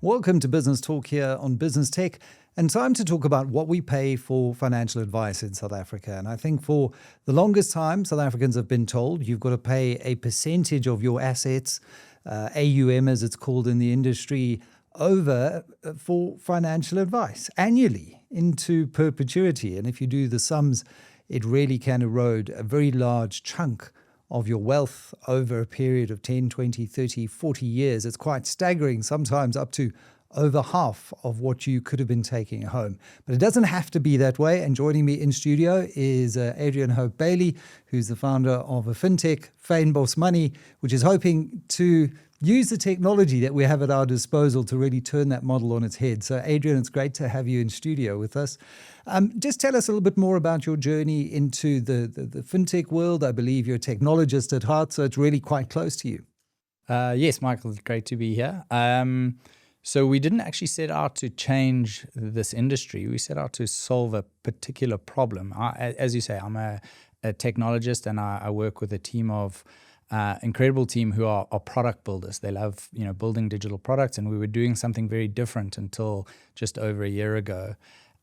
Welcome to Business Talk here on Business Tech, and time to talk about what we pay for financial advice in South Africa. And I think for the longest time, South Africans have been told you've got to pay a percentage of your assets, AUM as it's called in the industry, over for financial advice annually into perpetuity. And if you do the sums, it really can erode a very large chunk of your wealth over a period of 10, 20, 30, 40 years. It's quite staggering, sometimes up to over half of what you could have been taking home. But it doesn't have to be that way. And joining me in studio is Adrian Hope-Bailie, who's the founder of a fintech, Fynbos Money, which is hoping to use the technology that we have at our disposal to really turn that model on its head. So Adrian, it's great to have you in studio with us. Just tell us a little bit more about your journey into the fintech world. I believe you're a technologist at heart, so it's really quite close to you. Yes, Michael, it's great to be here. So we didn't actually set out to change this industry. We set out to solve a particular problem. As you say, I'm a technologist, and I work with a team of incredible team who are product builders. They love building digital products, and we were doing something very different until just over a year ago.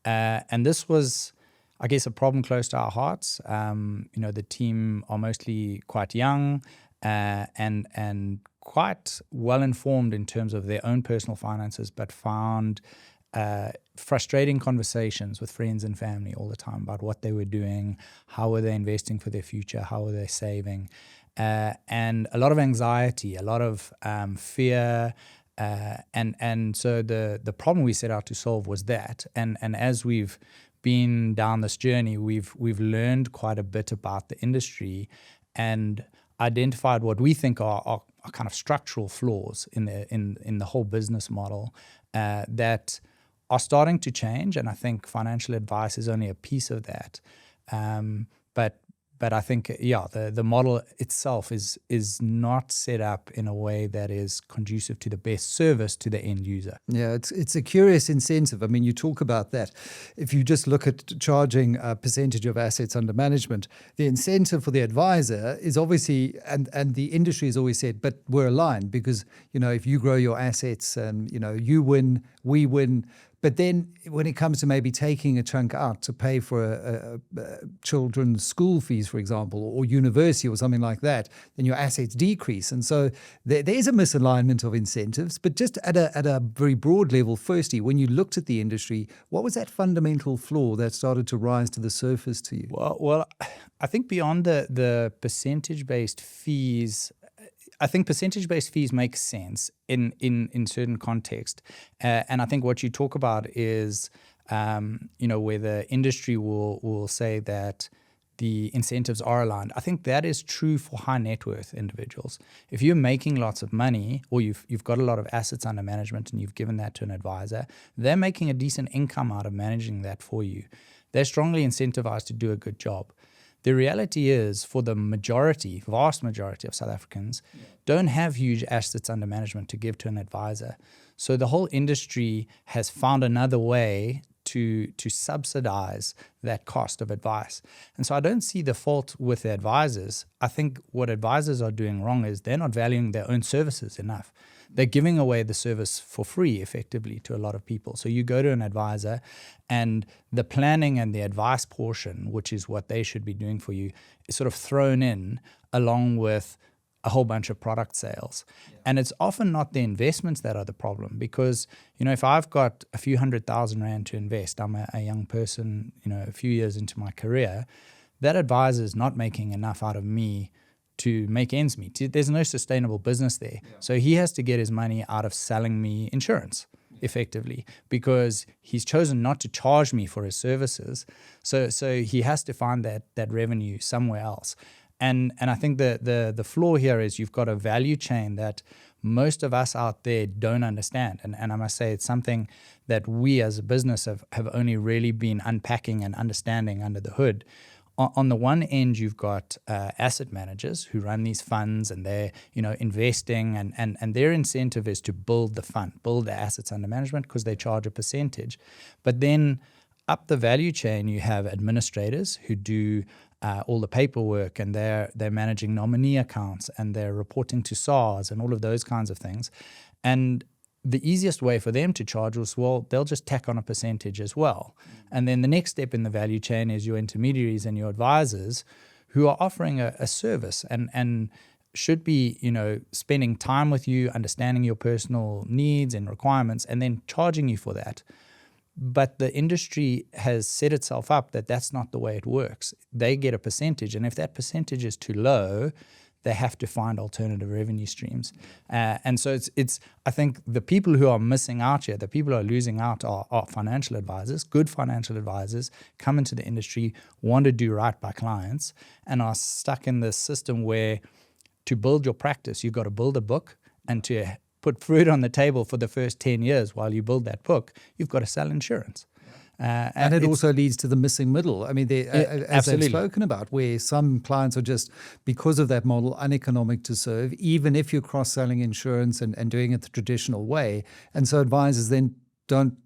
And this was, I guess, a problem close to our hearts. The team are mostly quite young and quite well informed in terms of their own personal finances, but found frustrating conversations with friends and family all the time about what they were doing, how were they investing for their future, how were they saving, and a lot of anxiety, a lot of fear. And so the problem we set out to solve was that. And as we've been down this journey, we've learned quite a bit about the industry and identified what we think are kind of structural flaws in the whole business model that are starting to change. And I think financial advice is only a piece of that. But I think, the model itself is not set up in a way that is conducive to the best service to the end user. Yeah, it's a curious incentive. I mean, you talk about that. If you just look at charging a percentage of assets under management, the incentive for the advisor is obviously, and the industry has always said, but we're aligned because, if you grow your assets and, you win, we win. But then when it comes to maybe taking a chunk out to pay for children's school fees, for example, or university or something like that, then your assets decrease. And so there's a misalignment of incentives. But just at a very broad level, firstly, when you looked at the industry, what was that fundamental flaw that started to rise to the surface to you? Well, I think beyond the percentage-based fees, I think percentage-based fees make sense in certain context. And I think what you talk about is, where the industry will say that the incentives are aligned. I think that is true for high net worth individuals. If you're making lots of money or you've got a lot of assets under management and you've given that to an advisor, they're making a decent income out of managing that for you. They're strongly incentivized to do a good job. The reality is, for the vast majority of South Africans, don't have huge assets under management to give to an advisor. So the whole industry has found another way to subsidize that cost of advice. And so I don't see the fault with the advisors. I think what advisors are doing wrong is they're not valuing their own services enough. They're giving away the service for free, effectively, to a lot of people. So you go to an advisor, and the planning and the advice portion, which is what they should be doing for you, is sort of thrown in along with a whole bunch of product sales. Yeah. And it's often not the investments that are the problem, because, if I've got a few $100,000 to invest, I'm a young person, a few years into my career, that advisor is not making enough out of me to make ends meet. There's no sustainable business there. Yeah. So he has to get his money out of selling me insurance, effectively, because he's chosen not to charge me for his services. So he has to find that revenue somewhere else. And I think the flaw here is you've got a value chain that most of us out there don't understand. And I must say it's something that we as a business have only really been unpacking and understanding under the hood. On the one end, you've got asset managers who run these funds, and they're investing, and their incentive is to build the fund, build the assets under management, because they charge a percentage. But then up the value chain, you have administrators who do all the paperwork, and they're managing nominee accounts, and they're reporting to SARS and all of those kinds of things. And the easiest way for them to charge was, well, they'll just tack on a percentage as well. And then the next step in the value chain is your intermediaries and your advisors who are offering a service and should be, spending time with you, understanding your personal needs and requirements, and then charging you for that. But the industry has set itself up that that's not the way it works. They get a percentage, and if that percentage is too low, they have to find alternative revenue streams. And so it's I think the people who are missing out here, the people who are losing out are financial advisors. Good financial advisors come into the industry, want to do right by clients, and are stuck in this system where to build your practice, you've got to build a book, and to put food on the table for the first 10 years while you build that book, you've got to sell insurance. And it also leads to the missing middle. I mean, as they've spoken about, where some clients are just, because of that model, uneconomic to serve, even if you're cross-selling insurance and doing it the traditional way. And so advisors then don't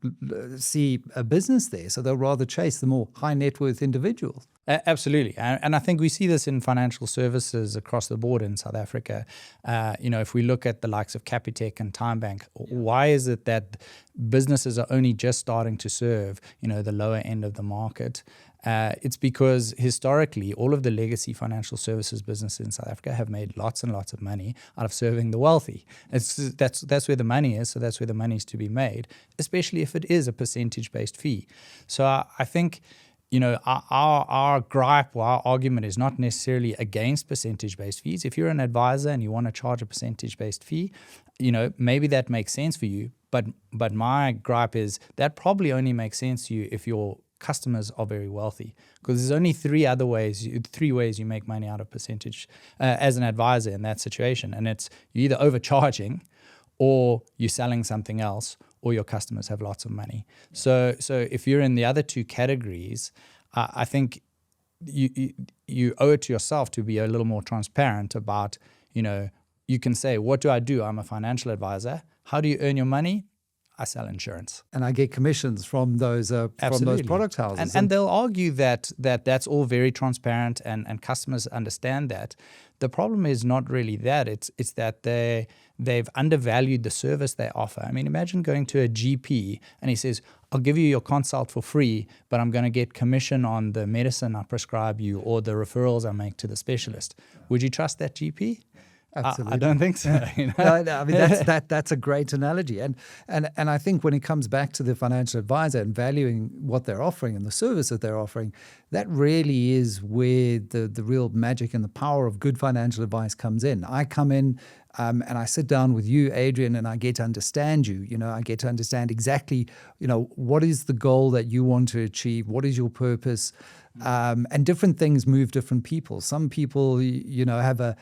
see a business there. So they'll rather chase the more high net worth individuals. Absolutely. And I think we see this in financial services across the board in South Africa. If we look at the likes of Capitec and TimeBank, why is it that businesses are only just starting to serve, the lower end of the market? It's because historically, all of the legacy financial services businesses in South Africa have made lots and lots of money out of serving the wealthy. That's where the money is, so that's where the money is to be made, especially if it is a percentage-based fee. So I think, our gripe or our argument is not necessarily against percentage-based fees. If you're an advisor and you want to charge a percentage-based fee, maybe that makes sense for you. But my gripe is that probably only makes sense to you if your customers are very wealthy, because there's only three ways you make money out of percentage as an advisor in that situation, and it's you're either overcharging, or you're selling something else, or your customers have lots of money. So if you're in the other two categories, I think you owe it to yourself to be a little more transparent about, you can say, what do I do? I'm a financial advisor. How do you earn your money? I sell insurance. And I get commissions from those product houses. And they'll argue that that's all very transparent and customers understand that. The problem is not really that. It's that they've undervalued the service they offer. I mean, imagine going to a GP and he says, I'll give you your consult for free, but I'm going to get commission on the medicine I prescribe you or the referrals I make to the specialist. Would you trust that GP? Absolutely. I don't think so. No, I mean that's a great analogy, and I think when it comes back to the financial advisor and valuing what they're offering and the service that they're offering, that really is where the real magic and the power of good financial advice comes in. I come in and I sit down with you, Adrian, and I get to understand you. I get to understand exactly, what is the goal that you want to achieve, what is your purpose. And different things move different people. Some people, have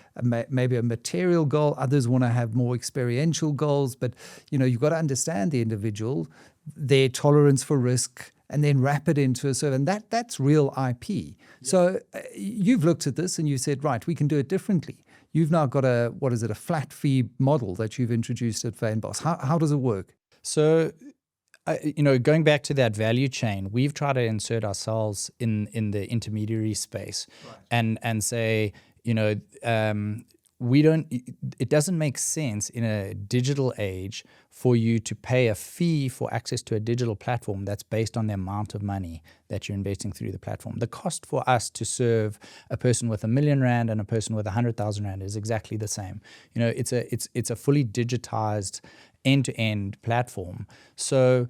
maybe a material goal. Others want to have more experiential goals. But, you've got to understand the individual, their tolerance for risk, and then wrap it into a service. And that's real IP. Yeah. So you've looked at this and you said, right, we can do it differently. You've now got a flat fee model that you've introduced at Fynbos. How does it work? So, going back to that value chain, we've tried to insert ourselves in the intermediary space, right, and say, it doesn't make sense in a digital age for you to pay a fee for access to a digital platform that's based on the amount of money that you're investing through the platform. The cost for us to serve a person with R1 million and a person with 100,000 Rand is exactly the same. It's a fully digitized end-to-end platform. So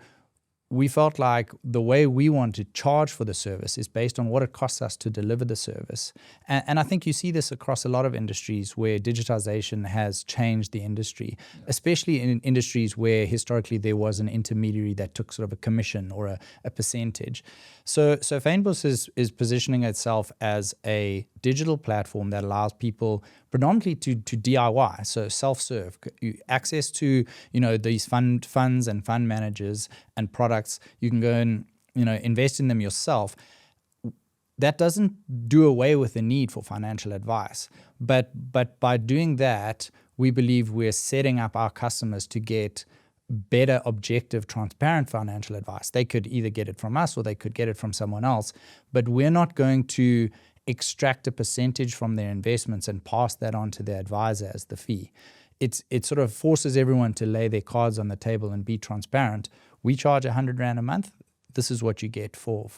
we felt like the way we want to charge for the service is based on what it costs us to deliver the service. And I think you see this across a lot of industries where digitization has changed the industry, especially in industries where historically there was an intermediary that took sort of a commission or a percentage. So Fynbos is positioning itself as a digital platform that allows people predominantly to DIY, so self-serve, access to these funds and fund managers and products. You can go and invest in them yourself. That doesn't do away with the need for financial advice, but by doing that, we believe we're setting up our customers to get better, objective, transparent financial advice. They could either get it from us or they could get it from someone else, but we're not going to extract a percentage from their investments and pass that on to their advisor as the fee. It sort of forces everyone to lay their cards on the table and be transparent. We charge R100 a month. This is what you get for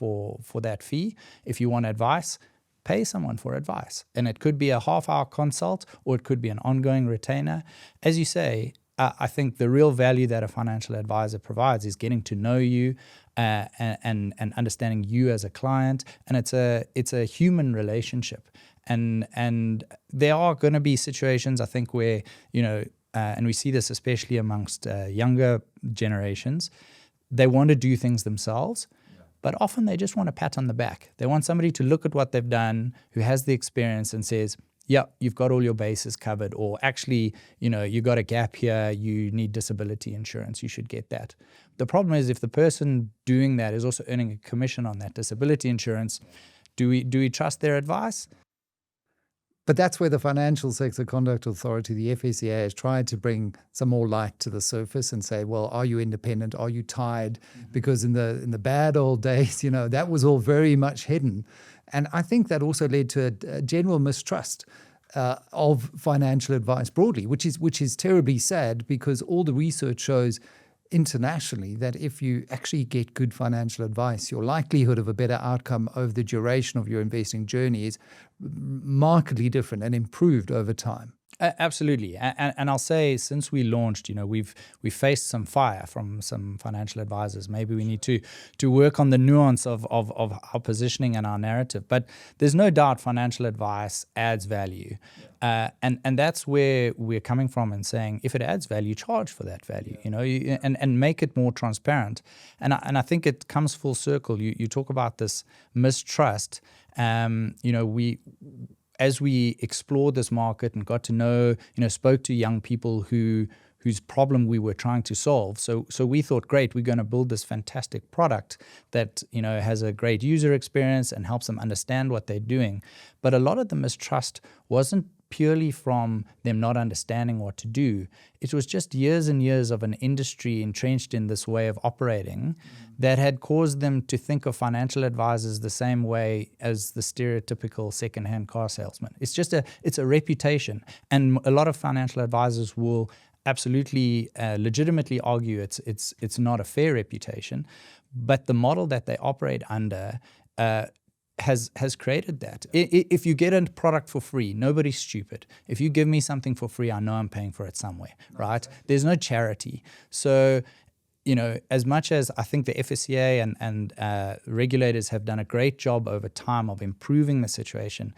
that fee. If you want advice, pay someone for advice. And it could be a half-hour consult, or it could be an ongoing retainer. As you say, I think the real value that a financial advisor provides is getting to know you and understanding you as a client. And it's a human relationship. And there are going to be situations, I think, where, and we see this especially amongst younger generations, they want to do things themselves. But often they just want a pat on the back. They want somebody to look at what they've done, who has the experience and says, yeah, you've got all your bases covered, or actually, you got a gap here, you need disability insurance, you should get that. The problem is, if the person doing that is also earning a commission on that disability insurance, do we trust their advice? But that's where the Financial Sector Conduct Authority, the FSCA, has tried to bring some more light to the surface and say, well, are you independent? Are you tied? Because in the bad old days, that was all very much hidden. And I think that also led to a general mistrust of financial advice broadly, which is terribly sad, because all the research shows internationally that if you actually get good financial advice, your likelihood of a better outcome over the duration of your investing journey is markedly different and improved over time. Absolutely. And I'll say, since we launched, we've faced some fire from some financial advisors. Maybe we need to work on the nuance of our positioning and our narrative. But there's no doubt financial advice adds value. And that's where we're coming from, and saying, if it adds value, charge for that value, and make it more transparent. And I think it comes full circle. You talk about this mistrust. As we explored this market and got to know, spoke to young people whose problem we were trying to solve. So we thought, great, we're going to build this fantastic product that, has a great user experience and helps them understand what they're doing. But a lot of the mistrust wasn't purely from them not understanding what to do. It was just years and years of an industry entrenched in this way of operating that had caused them to think of financial advisors the same way as the stereotypical second-hand car salesman. It's a reputation. And a lot of financial advisors will absolutely legitimately argue it's not a fair reputation, but the model that they operate under has created that. If you get a product for free, nobody's stupid. If you give me something for free, I know I'm paying for it somewhere, right? There's no charity. So, as much as I think the FSCA and regulators have done a great job over time of improving the situation,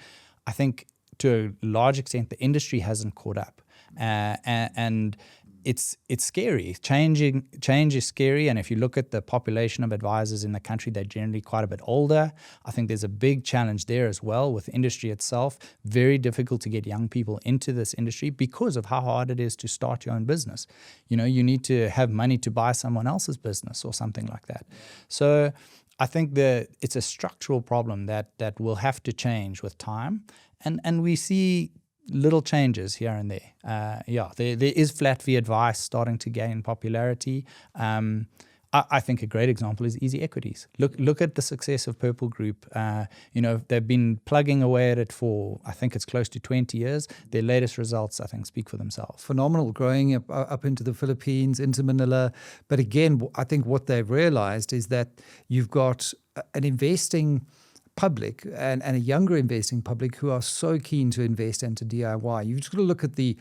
I think to a large extent the industry hasn't caught up. And it's scary. Change is scary, and if you look at the population of advisors in the country, they're generally quite a bit older. I think there's a big challenge there as well with industry itself. Very difficult to get young people into this industry because of how hard it is to start your own business. You need to have money to buy someone else's business or something like that. So I think that it's a structural problem that will have to change with time, and we see little changes here and there. There is flat fee advice starting to gain popularity. I think a great example is Easy Equities. Look at the success of Purple Group. They've been plugging away at it for, I think it's close to 20 years. Their latest results, I think, speak for themselves. Phenomenal, growing up into the Philippines, into Manila. But again, I think what they've realized is that you've got an investing public and a younger investing public who are so keen to invest and to DIY. You've just got to look at the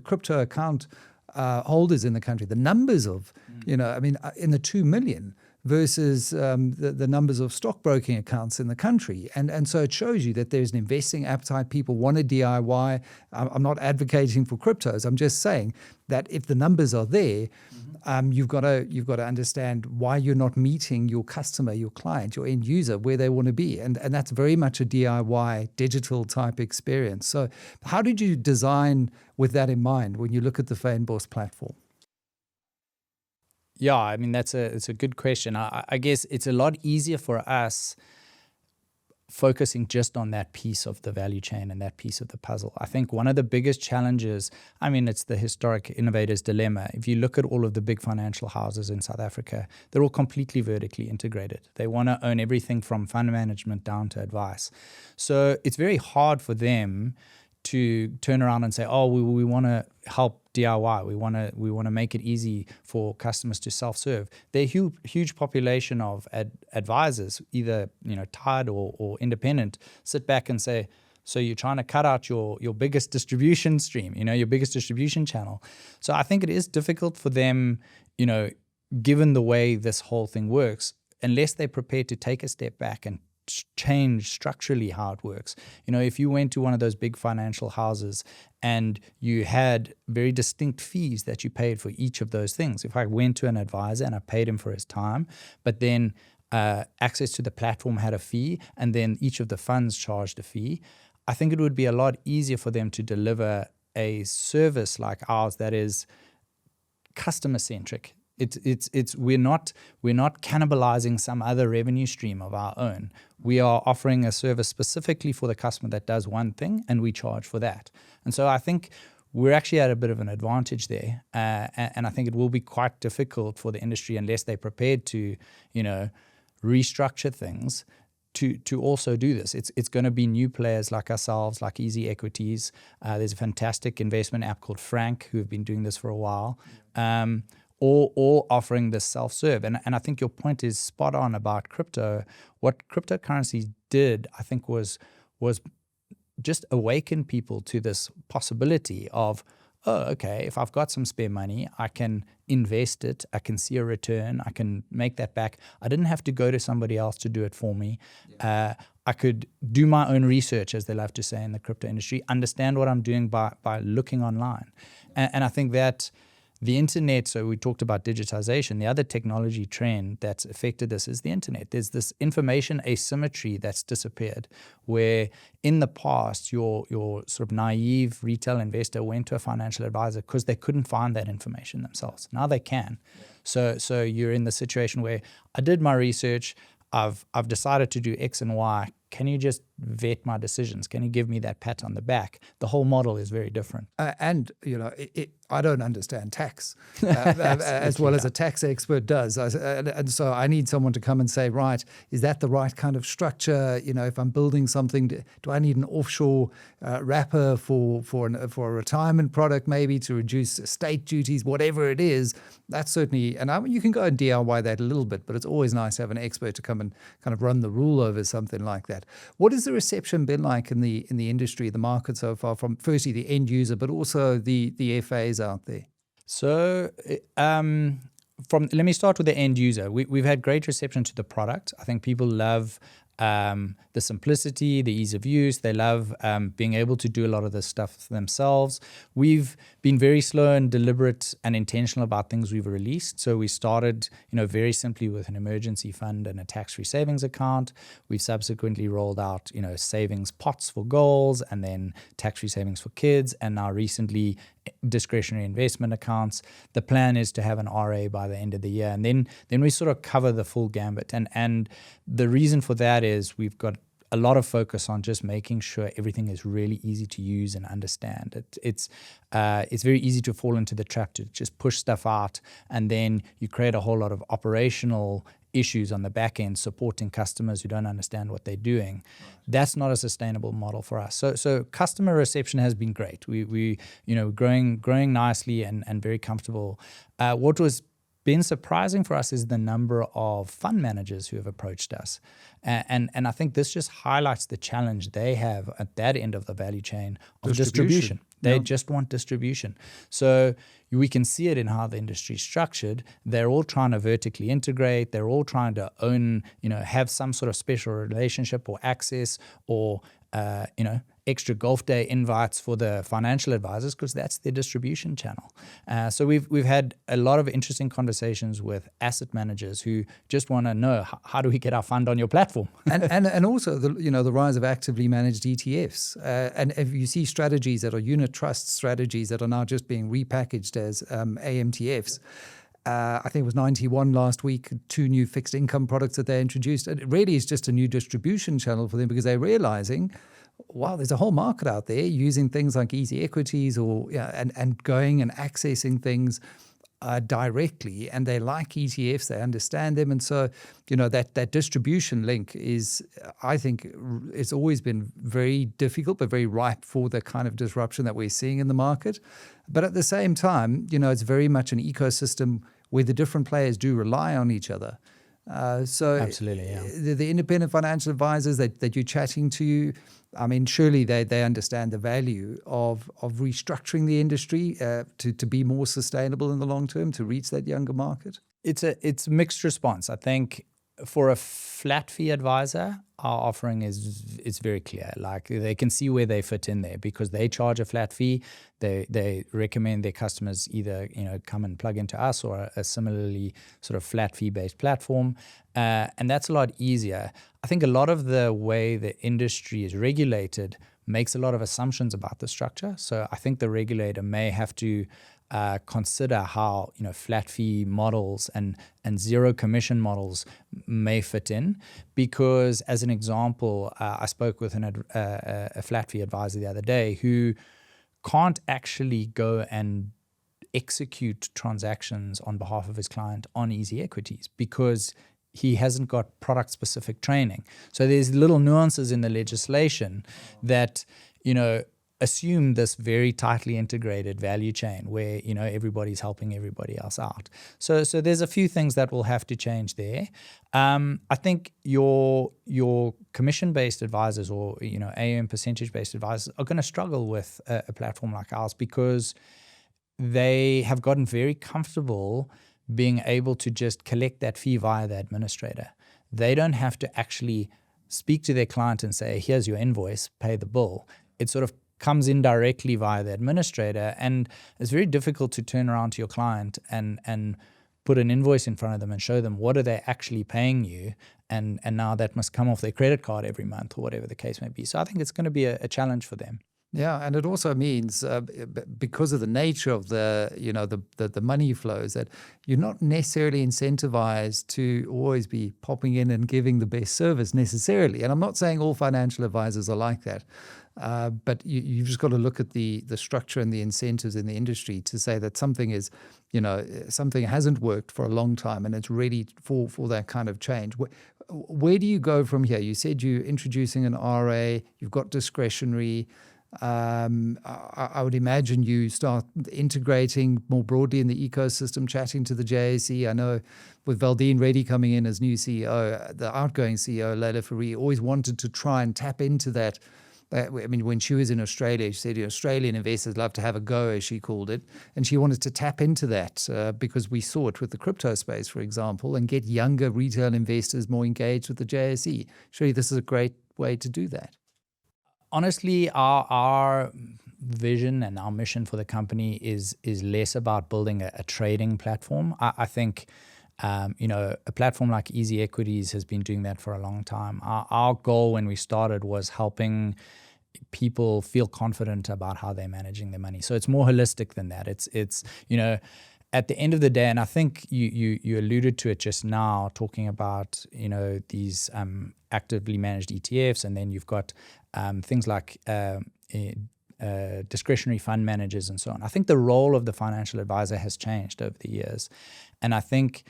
crypto account holders in the country, the numbers of, in the 2 million versus the numbers of stockbroking accounts in the country. And so it shows you that there's an investing appetite. People want to DIY. I'm not advocating for cryptos. I'm just saying that if the numbers are there, you've got to understand why you're not meeting your customer, your client, your end user where they want to be. And that's very much a DIY digital type experience. So how did you design with that in mind when you look at the Fynbos platform? Yeah, it's a good question. I guess it's a lot easier for us. focusing just on that piece of the value chain and that piece of the puzzle. I think one of the biggest challenges, I mean, it's the historic innovator's dilemma. If you look at all of the big financial houses in South Africa, they're all completely vertically integrated. They want to own everything from fund management down to advice. So it's very hard for them to turn around and say, oh, we want to help DIY. We want to make it easy for customers to self-serve. They're a huge population of advisors, either tied or independent, sit back and say, so you're trying to cut out your biggest distribution stream, your biggest distribution channel. So I think it is difficult for them, given the way this whole thing works, unless they're prepared to take a step back and change structurally how it works. If you went to one of those big financial houses and you had very distinct fees that you paid for each of those things. If I went to an advisor and I paid him for his time, but then access to the platform had a fee, and then each of the funds charged a fee, I think it would be a lot easier for them to deliver a service like ours that is customer centric. We're not cannibalizing some other revenue stream of our own. We are offering a service specifically for the customer that does one thing, and we charge for that. And so I think we're actually at a bit of an advantage there, and I think it will be quite difficult for the industry unless they're prepared to, restructure things to also do this. It's going to be new players like ourselves, like Easy Equities. There's a fantastic investment app called Frank who have been doing this for a while. Or offering this self-serve. And I think your point is spot on about crypto. What cryptocurrencies did, I think, was just awaken people to this possibility of, oh, okay, if I've got some spare money, I can invest it, I can see a return, I can make that back. I didn't have to go to somebody else to do it for me. Yeah. I could do my own research, as they love to say in the crypto industry, understand what I'm doing by looking online. And I think that the internet, so we talked about digitization, the other technology trend that's affected this is the internet. There's this information asymmetry that's disappeared, where in the past, your sort of naive retail investor went to a financial advisor because they couldn't find that information themselves. Now they can. So you're in the situation where I did my research, I've decided to do X and Y. Can you just vet my decisions? Can you give me that pat on the back? The whole model is very different. And I don't understand tax as well as a tax expert does. And so I need someone to come and say, right, is that the right kind of structure? If I'm building something, do I need an offshore wrapper for a retirement product maybe to reduce estate duties, whatever it is? That's certainly, and you can go and DIY that a little bit, but it's always nice to have an expert to come and kind of run the rule over something like that. What has the reception been like in the industry, the market so far, from firstly the end user, but also the FAs out there? So let me start with the end user. We've had great reception to the product. I think people love the simplicity, the ease of use. They love being able to do a lot of this stuff themselves. We've been very slow and deliberate and intentional about things we've released. So we started, very simply with an emergency fund and a tax-free savings account. We've subsequently rolled out, savings pots for goals, and then tax-free savings for kids, and now recently discretionary investment accounts. The plan is to have an RA by the end of the year, and then we sort of cover the full gambit. And the reason for that is we've got a lot of focus on just making sure everything is really easy to use and understand. It's very easy to fall into the trap to just push stuff out, and then you create a whole lot of operational issues on the back end supporting customers who don't understand what they're doing. Right. That's not a sustainable model for us. So customer reception has been great. We growing nicely and very comfortable. What was been surprising for us is the number of fund managers who have approached us. And I think this just highlights the challenge they have at that end of the value chain of distribution. They just want distribution. So we can see it in how the industry is structured. They're all trying to vertically integrate. They're all trying to own, have some sort of special relationship or access or, extra golf day invites for the financial advisors because that's their distribution channel. So we've had a lot of interesting conversations with asset managers who just want to know, how do we get our fund on your platform? and also the rise of actively managed ETFs. And if you see strategies that are unit trust strategies that are now just being repackaged as AMTFs. I think it was 91 last week, 2 new fixed income products that they introduced. And it really is just a new distribution channel for them because they're realizing, wow, there's a whole market out there using things like easy equities or and going and accessing things directly, and they like ETFs, they understand them, and so that distribution link is, I think, it's always been very difficult, but very ripe for the kind of disruption that we're seeing in the market. But at the same time, it's very much an ecosystem where the different players do rely on each other. So absolutely, yeah. The independent financial advisors that you're chatting to, I mean, surely they understand the value of restructuring the industry to be more sustainable in the long term, to reach that younger market? It's a mixed response. I think for a flat fee advisor, our offering is very clear. Like, they can see where they fit in there because they charge a flat fee. They recommend their customers either come and plug into us or a similarly sort of flat fee based platform, and that's a lot easier. I think a lot of the way the industry is regulated makes a lot of assumptions about the structure. So I think the regulator may have to consider how flat fee models and zero commission models may fit in, because as an example, I spoke with a flat fee advisor the other day who can't actually go and execute transactions on behalf of his client on easy equities because he hasn't got product specific training. So there's little nuances in the legislation that assume this very tightly integrated value chain where everybody's helping everybody else out. So there's a few things that will have to change there. I think your commission-based advisors or AUM percentage-based advisors are going to struggle with a platform like ours because they have gotten very comfortable being able to just collect that fee via the administrator. They don't have to actually speak to their client and say, here's your invoice, pay the bill. It sort of comes in directly via the administrator, and it's very difficult to turn around to your client and put an invoice in front of them and show them what are they actually paying you, and now that must come off their credit card every month or whatever the case may be. So I think it's going to be a challenge for them. Yeah, and it also means because of the nature of the money flows, that you're not necessarily incentivized to always be popping in and giving the best service necessarily. And I'm not saying all financial advisors are like that, but you've just got to look at the structure and the incentives in the industry to say that something is, something hasn't worked for a long time and it's ready for that kind of change. Where do you go from here? You said you're introducing an RA, you've got discretionary. I would imagine you start integrating more broadly in the ecosystem, chatting to the JSE. I know with Valdine Reddy coming in as new CEO, the outgoing CEO, Leila Fourie, always wanted to try and tap into that. I mean, when she was in Australia, she said Australian investors love to have a go, as she called it. And she wanted to tap into that because we saw it with the crypto space, for example, and get younger retail investors more engaged with the JSE. Surely this is a great way to do that. Honestly, our vision and our mission for the company is less about building a trading platform. I think a platform like Easy Equities has been doing that for a long time. Our goal when we started was helping people feel confident about how they're managing their money. So it's more holistic than that. It's at the end of the day, and I think you alluded to it just now, talking about these actively managed ETFs, and then you've got things like discretionary fund managers and so on. I think the role of the financial advisor has changed over the years, and I think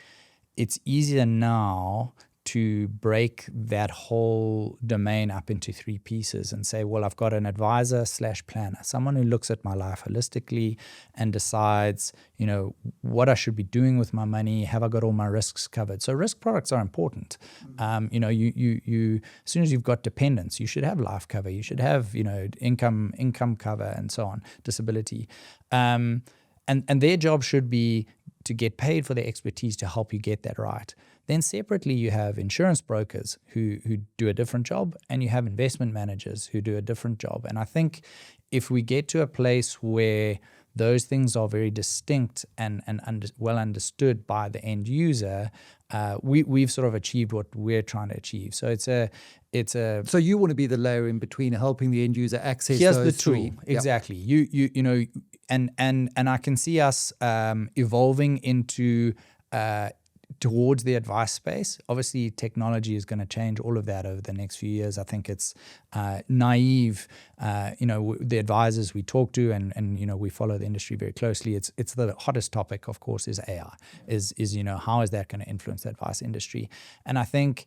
it's easier now to break that whole domain up into 3 pieces and say, well, I've got an advisor / planner, someone who looks at my life holistically and decides, what I should be doing with my money. Have I got all my risks covered? So risk products are important. You as soon as you've got dependents, you should have life cover. You should have, income cover and so on, disability. And their job should be to get paid for their expertise to help you get that right. Then separately, you have insurance brokers who do a different job, and you have investment managers who do a different job. And I think if we get to a place where those things are very distinct and well understood by the end user, we've sort of achieved what we're trying to achieve. So it's a. So you want to be the layer in between, helping the end user access. Here's those the tool. three. Exactly. You and I can see us evolving into towards the advice space. Obviously, technology is going to change all of that over the next few years. I think it's naive. The advisors we talk to, and we follow the industry very closely. It's the hottest topic, of course, is AI. Is how is that going to influence the advice industry? And I think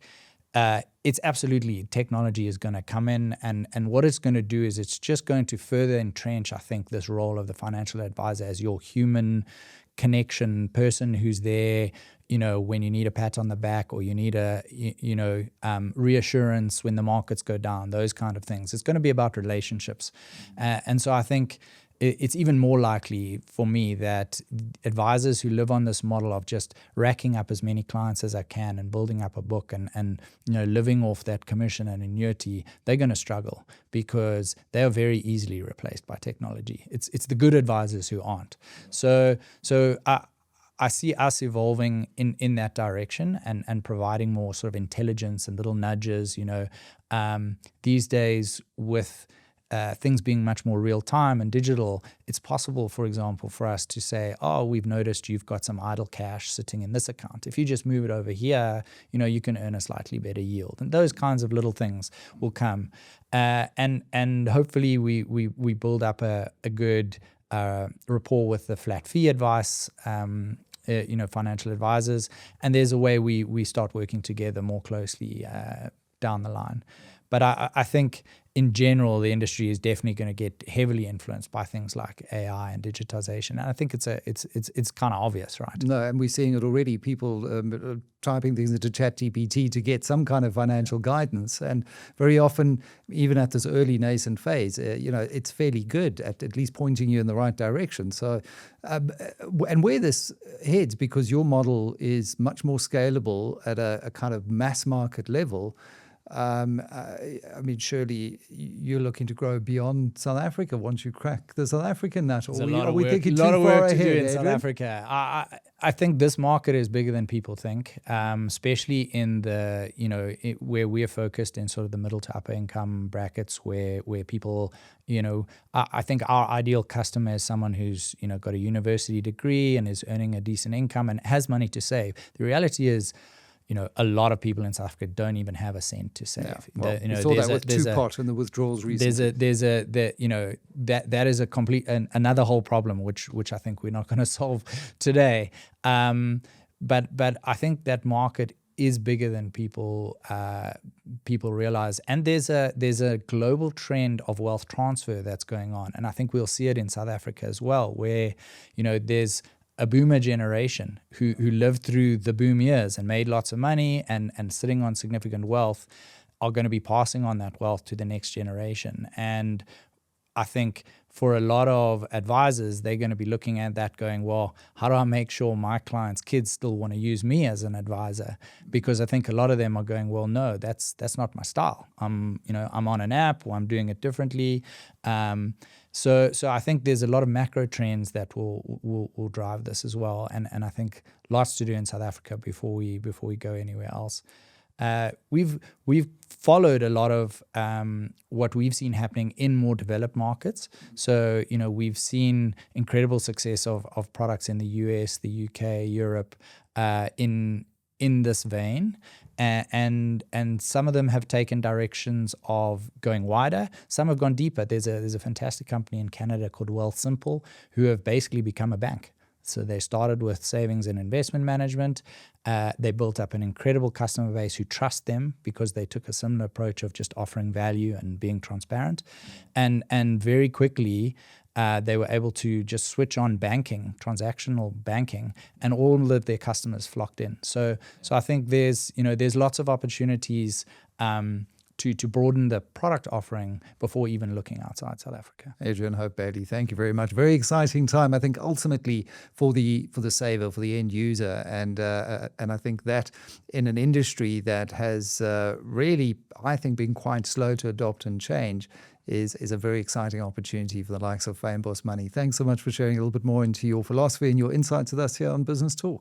it's absolutely, technology is going to come in, and what it's going to do is it's just going to further entrench, I think, this role of the financial advisor as your human connection person who's there, when you need a pat on the back, or you need a, reassurance when the markets go down, those kind of things. It's going to be about relationships. And so I think it's even more likely for me that advisors who live on this model of just racking up as many clients as I can and building up a book and living off that commission and annuity, they're going to struggle because they are very easily replaced by technology. It's the good advisors who aren't. So I see us evolving in that direction and providing more sort of intelligence and little nudges. These days with things being much more real time and digital, it's possible, for example, for us to say, oh, we've noticed you've got some idle cash sitting in this account. If you just move it over here, you can earn a slightly better yield. And those kinds of little things will come. And hopefully we build up a good rapport with the flat fee advice financial advisors, and there's a way we start working together more closely down the line. But I think in general, the industry is definitely going to get heavily influenced by things like AI and digitization. And I think it's kind of obvious, right? No, and we're seeing it already. People typing things into ChatGPT to get some kind of financial guidance. And very often, even at this early nascent phase, it's fairly good at least pointing you in the right direction. So, and where this heads, because your model is much more scalable at a kind of mass market level, surely you're looking to grow beyond South Africa once you crack the South African nut. There's a lot of work to do in South Africa. I think this market is bigger than people think, especially in the, where we're focused in sort of the middle to upper income brackets where people, I think our ideal customer is someone who's, got a university degree and is earning a decent income and has money to save. The reality is, a lot of people in South Africa don't even have a cent to save. Yeah. Well, we saw that with Two-Pot and the withdrawals recently. That is a complete another whole problem, which I think we're not going to solve today. But I think that market is bigger than people realize, and there's a global trend of wealth transfer that's going on, and I think we'll see it in South Africa as well, where there's a boomer generation who lived through the boom years and made lots of money and sitting on significant wealth are going to be passing on that wealth to the next generation. And I think for a lot of advisors, they're going to be looking at that going, well, how do I make sure my clients' kids still want to use me as an advisor? Because I think a lot of them are going, well, no, that's not my style. I'm on an app, or I'm doing it differently. So I think there's a lot of macro trends that will drive this as well, and I think lots to do in South Africa before we go anywhere else. We've followed a lot of what we've seen happening in more developed markets. So we've seen incredible success of products in the US, the UK, Europe, in this vein. And some of them have taken directions of going wider. Some have gone deeper. There's a fantastic company in Canada called Wealthsimple who have basically become a bank. So they started with savings and investment management. They built up an incredible customer base who trust them because they took a similar approach of just offering value and being transparent. And very quickly, they were able to just switch on banking, transactional banking, and all of their customers flocked in. So I think there's lots of opportunities to broaden the product offering before even looking outside South Africa. Adrian Hope-Bailie, thank you very much. Very exciting time, I think, ultimately for the saver, for the end user, and I think that in an industry that has really, I think, been quite slow to adopt and change, is a very exciting opportunity for the likes of Fynbos Money. Thanks so much for sharing a little bit more into your philosophy and your insights with us here on Business Talk.